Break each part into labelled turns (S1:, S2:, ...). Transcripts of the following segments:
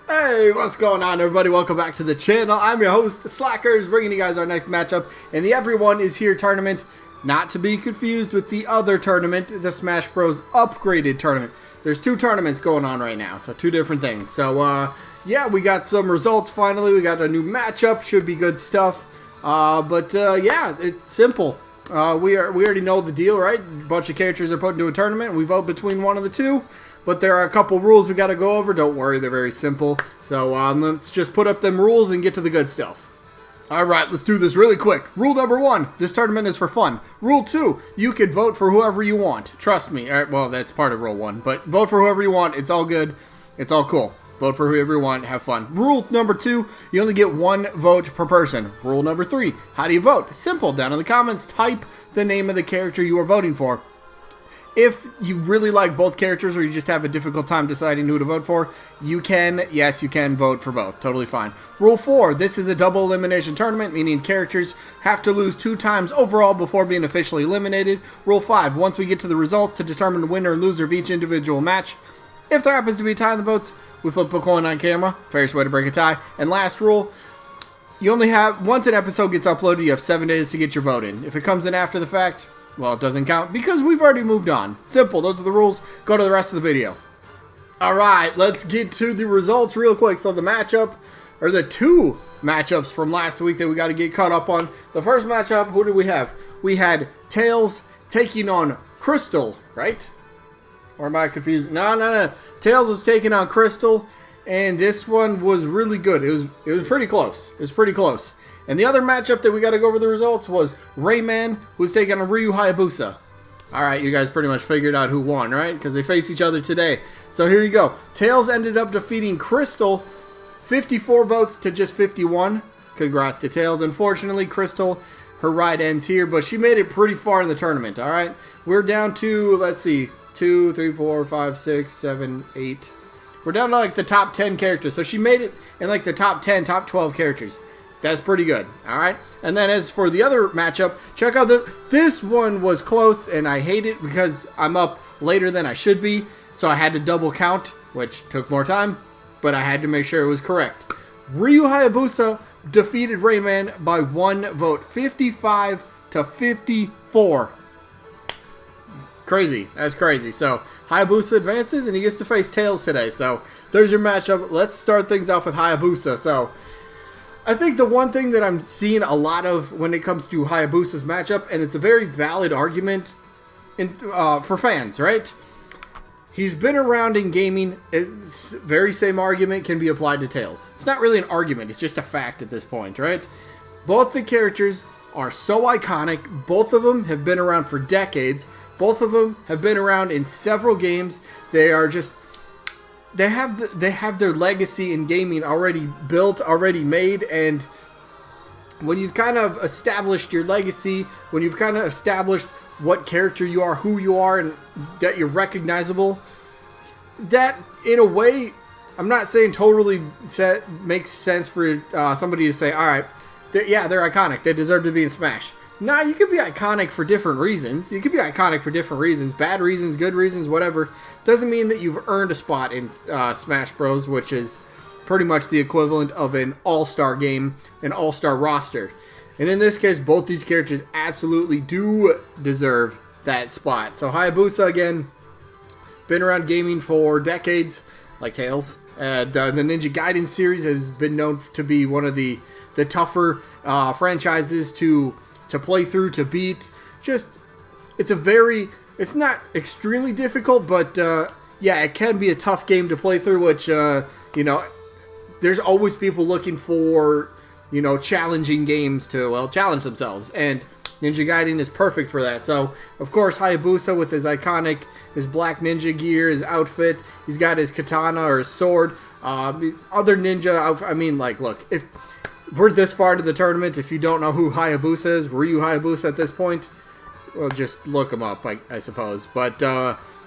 S1: Hey, what's going on, everybody? Welcome back to the channel. I'm your host, Slackers, bringing you guys our next matchup in the Everyone Is Here tournament. Not to be confused with the other tournament, the Smash Bros. Upgraded tournament. There's two tournaments going on right now, so two different things. So, yeah, we got some results finally. We got a new matchup. Should be good stuff. Yeah, it's simple. We already know the deal, right? A bunch of characters are put into a tournament. We vote between one of the two. But there are a couple rules we got to go over. Don't worry, they're very simple. So let's just put up them rules and get to the good stuff. Alright, let's do this really quick. Rule number 1, this tournament is for fun. Rule 2, you can vote for whoever you want. Trust me. All right, well, that's part of rule 1. But vote for whoever you want. It's all good. It's all cool. Vote for whoever you want. Have fun. Rule number 2, you only get one vote per person. Rule number 3, how do you vote? Simple. Down in the comments, type the name of the character you are voting for. If you really like both characters or you just have a difficult time deciding who to vote for, you can vote for both. Totally fine. Rule 4, this is a double elimination tournament, meaning characters have to lose 2 times overall before being officially eliminated. Rule 5, once we get to the results to determine the winner and loser of each individual match, if there happens to be a tie in the votes, we flip a coin on camera. Fairest way to break a tie. And last rule, you only have, once an episode gets uploaded, you have 7 days to get your vote in. If it comes in after the fact, well, it doesn't count because we've already moved on. Simple. Those are the rules. Go to the rest of the video. Alright, let's get to the results real quick. So the matchup, or the 2 matchups from last week that we got to get caught up on. The first matchup, who did we have? We had Tails taking on Crystal, right? Or am I confused? No. Tails was taking on Crystal, and this one was really good. It was pretty close. It was pretty close. And the other matchup that we got to go over the results was Rayman, who's taking on Ryu Hayabusa. Alright, you guys pretty much figured out who won, right? Because they face each other today. So here you go. Tails ended up defeating Crystal, 54 votes to just 51. Congrats to Tails. Unfortunately, Crystal, her ride ends here, but she made it pretty far in the tournament, alright? We're down to, let's see, 2, 3, 4, 5, 6, 7, 8. We're down to like the top 10 characters. So she made it in like the top 10, top 12 characters. That's pretty good, all right? And then as for the other matchup, check out this one was close, and I hate it because I'm up later than I should be, so I had to double count, which took more time, but I had to make sure it was correct. Ryu Hayabusa defeated Rayman by 1 vote, 55 to 54. Crazy, that's crazy. So Hayabusa advances, and he gets to face Tails today. So there's your matchup. Let's start things off with Hayabusa. So I think the one thing that I'm seeing a lot of when it comes to Hayabusa's matchup, and it's a very valid argument for fans, right? He's been around in gaming. It's very same argument can be applied to Tails. It's not really an argument. It's just a fact at this point, right? Both the characters are so iconic. Both of them have been around for decades. Both of them have been around in several games. They are just... They have their legacy in gaming already built, already made, and when you've kind of established your legacy, when you've kind of established what character you are, who you are, and that you're recognizable, that in a way, I'm not saying totally makes sense for somebody to say, all right, yeah, they're iconic, they deserve to be in Smash. Nah, you could be iconic for different reasons. You could be iconic for different reasons. Bad reasons, good reasons, whatever. Doesn't mean that you've earned a spot in Smash Bros, which is pretty much the equivalent of an all-star game, an all-star roster. And in this case, both these characters absolutely do deserve that spot. So Hayabusa, again, been around gaming for decades, like Tails. The Ninja Gaiden series has been known to be one of the tougher franchises to play through, to beat. Just, it's not extremely difficult, but yeah, it can be a tough game to play through, which, you know, there's always people looking for, you know, challenging games to, well, challenge themselves, and Ninja Gaiden is perfect for that. So, of course, Hayabusa with his iconic, his black ninja gear, his outfit, he's got his katana or his sword, other ninja, I mean, like, look, if we're this far into the tournament, if you don't know who Hayabusa is, Ryu Hayabusa at this point, well, just look him up, I suppose. But,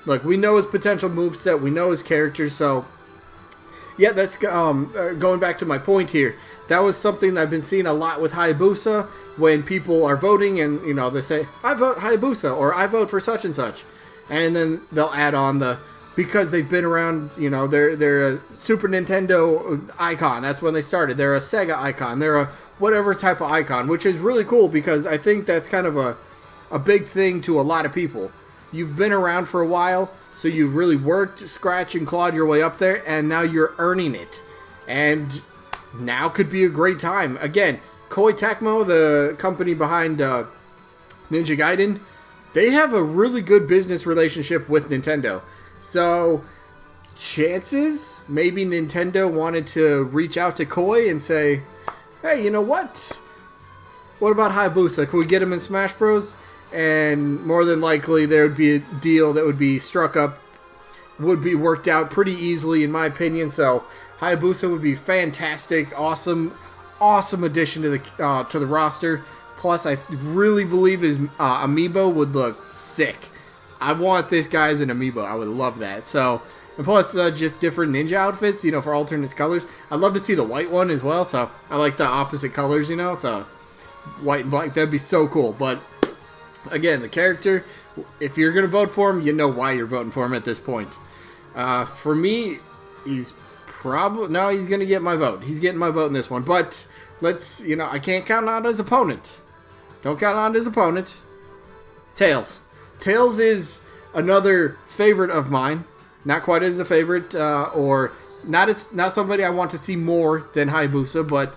S1: look, we know his potential moveset, we know his character, so, yeah, that's, going back to my point here, that was something I've been seeing a lot with Hayabusa, when people are voting, and, you know, they say, I vote Hayabusa, or I vote for such and such, and then they'll add on the, because they've been around. You know, they're a Super Nintendo icon. That's when they started. They're a Sega icon. They're a whatever type of icon, which is really cool because I think that's kind of a big thing to a lot of people. You've been around for a while, so you've really worked, scratched, and clawed your way up there, and now you're earning it. And now could be a great time. Again, Koei Tecmo, the company behind Ninja Gaiden, they have a really good business relationship with Nintendo. So, chances maybe Nintendo wanted to reach out to Koei and say, hey, you know what? What about Hayabusa? Can we get him in Smash Bros? And more than likely, there would be a deal that would be struck up, would be worked out pretty easily, in my opinion. So, Hayabusa would be fantastic, awesome addition to the roster. Plus, I really believe his amiibo would look sick. I want this guy as an amiibo. I would love that. So, and plus, just different ninja outfits, you know, for alternate colors. I'd love to see the white one as well. So, I like the opposite colors, you know. So, white and black, that'd be so cool. But again, the character, if you're gonna vote for him, you know why you're voting for him at this point. For me, he's gonna get my vote. He's getting my vote in this one. But I can't count out his opponent. Don't count out his opponent. Tails. Tails is another favorite of mine. Not quite as a favorite, or not somebody I want to see more than Hayabusa, but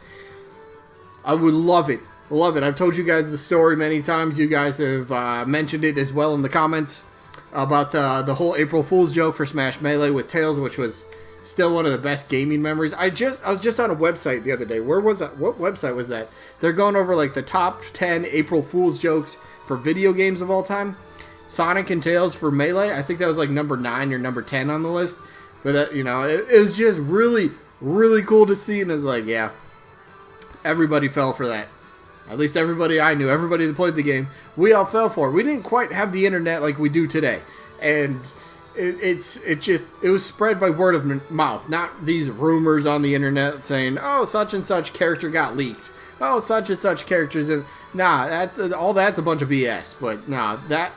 S1: I would love it. Love it. I've told you guys the story many times. You guys have mentioned it as well in the comments about the whole April Fool's joke for Smash Melee with Tails, which was still one of the best gaming memories. I was just on a website the other day. Where was that? What website was that? They're going over like the top 10 April Fool's jokes for video games of all time. Sonic and Tails for Melee. I think that was like number 9 or number 10 on the list. But it was just really, really cool to see. And it's like, yeah, everybody fell for that. At least everybody I knew, everybody that played the game, we all fell for it. We didn't quite have the internet like we do today. And it was spread by word of mouth, not these rumors on the internet saying, oh, such and such character got leaked. Oh, such and such characters. Nah, that's a bunch of BS. But nah, that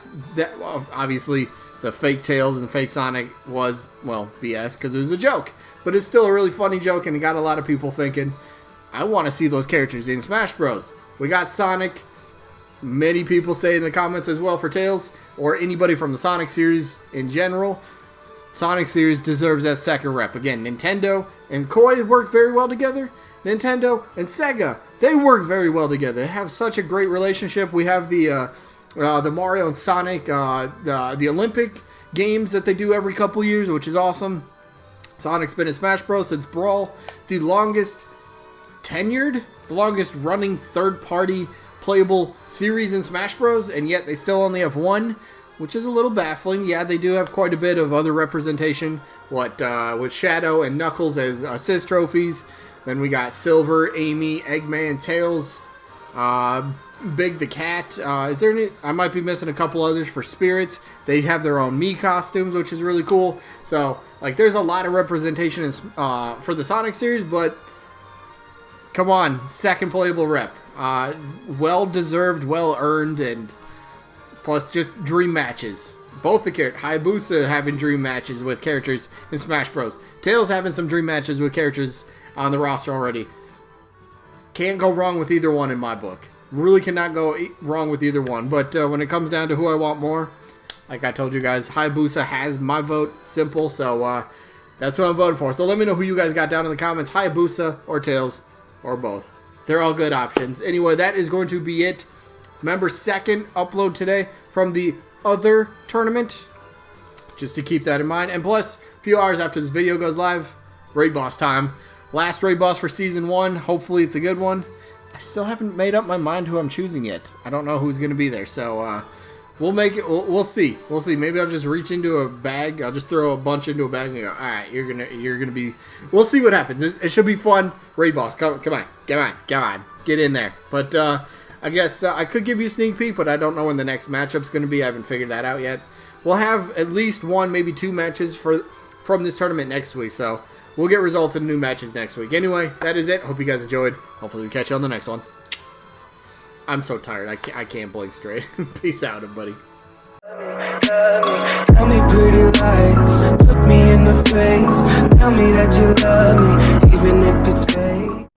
S1: obviously the fake Tails and fake Sonic was, well, BS because it was a joke. But it's still a really funny joke, and it got a lot of people thinking, I want to see those characters in Smash Bros. We got Sonic. Many people say in the comments as well for Tails, or anybody from the Sonic series in general. Sonic series deserves that second rep. Again, Nintendo and Koei work very well together. Nintendo and Sega, they work very well together. They have such a great relationship. We have the Mario and Sonic, the Olympic games that they do every couple years, which is awesome. Sonic's been in Smash Bros. Since Brawl, the longest running third-party playable series in Smash Bros. And yet they still only have one, which is a little baffling. Yeah, they do have quite a bit of other representation. With Shadow and Knuckles as assist trophies. Then we got Silver, Amy, Eggman, Tails, Big the Cat. Is there any? I might be missing a couple others for Spirits. They have their own Mii costumes, which is really cool. So, there's a lot of representation for the Sonic series, but come on, second playable rep. Well-deserved, well-earned, and plus just dream matches. Both the characters, Hayabusa having dream matches with characters in Smash Bros. Tails having some dream matches with characters on the roster already. Can't go wrong with either one in my book. Really cannot go wrong with either one. But when it comes down to who I want more, like I told you guys, Hayabusa has my vote. Simple. So that's who I'm voting for. So let me know who you guys got down in the comments. Hayabusa or Tails or both. They're all good options. Anyway, that is going to be it. Remember, second upload today from the other tournament. Just to keep that in mind. And plus, a few hours after this video goes live, raid boss time. Last raid boss for season 1. Hopefully it's a good one. I still haven't made up my mind who I'm choosing yet. I don't know who's going to be there. So, we'll make it. We'll see. We'll see. Maybe I'll just reach into a bag. I'll just throw a bunch into a bag and go, alright, you're gonna be. We'll see what happens. It should be fun. Raid boss. Come on. Get in there. But, I guess I could give you a sneak peek, but I don't know when the next matchup's going to be. I haven't figured that out yet. We'll have at least one, maybe 2 matches from this tournament next week. So, we'll get results in new matches next week. Anyway, that is it. Hope you guys enjoyed. Hopefully we catch you on the next one. I'm so tired. I can't blink straight. Peace out, everybody.
S2: Tell me pretty lies, look me in the face. Tell me that you love me,